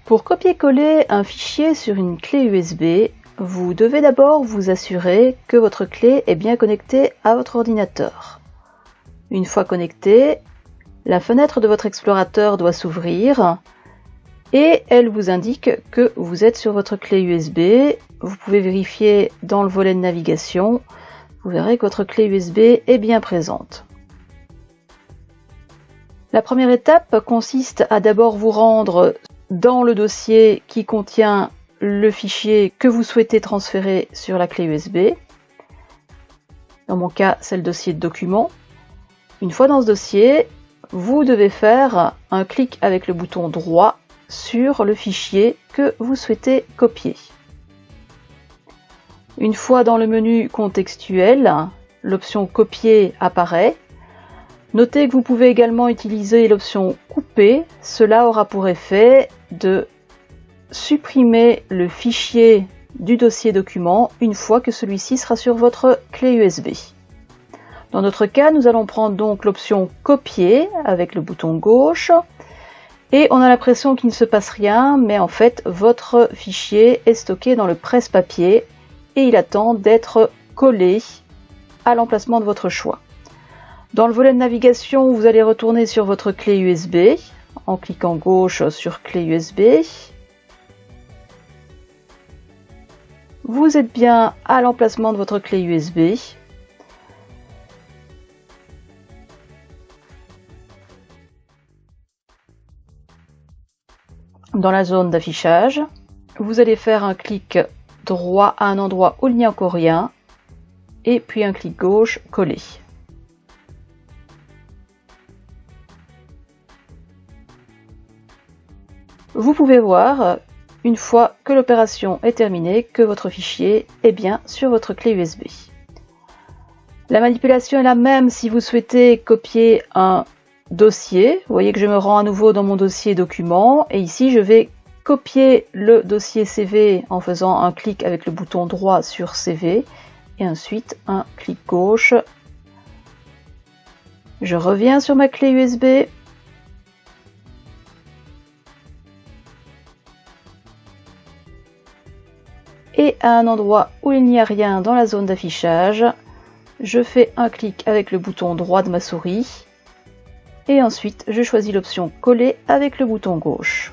Pour copier-coller un fichier sur une clé USB, vous devez d'abord vous assurer que votre clé est bien connectée à votre ordinateur. Une fois connectée, la fenêtre de votre explorateur doit s'ouvrir et elle vous indique que vous êtes sur votre clé USB. Vous pouvez vérifier dans le volet de navigation, vous verrez que votre clé USB est bien présente. La première étape consiste à d'abord vous rendre dans le dossier qui contient le fichier que vous souhaitez transférer sur la clé USB. Dans mon cas, c'est le dossier de documents. Une fois dans ce dossier, vous devez faire un clic avec le bouton droit sur le fichier que vous souhaitez copier. Une fois dans le menu contextuel, l'option copier apparaît. Notez que vous pouvez également utiliser l'option couper. Cela aura pour effet de supprimer le fichier du dossier document une fois que celui-ci sera sur votre clé USB. Dans notre cas, nous allons prendre donc l'option copier avec le bouton gauche et on a l'impression qu'il ne se passe rien, mais en fait votre fichier est stocké dans le presse-papier et il attend d'être collé à l'emplacement de votre choix. Dans le volet de navigation, vous allez retourner sur votre clé USB en cliquant gauche sur clé USB. Vous êtes bien à l'emplacement de votre clé USB. Dans la zone d'affichage, vous allez faire un clic droit à un endroit où il n'y a encore rien et puis un clic gauche coller. Vous pouvez voir, une fois que l'opération est terminée, que votre fichier est bien sur votre clé USB. La manipulation est la même si vous souhaitez copier un dossier. Vous voyez que je me rends à nouveau dans mon dossier documents et ici je vais copier le dossier CV en faisant un clic avec le bouton droit sur CV et ensuite un clic gauche. Je reviens sur ma clé USB. Et à un endroit où il n'y a rien dans la zone d'affichage, je fais un clic avec le bouton droit de ma souris et ensuite je choisis l'option coller avec le bouton gauche.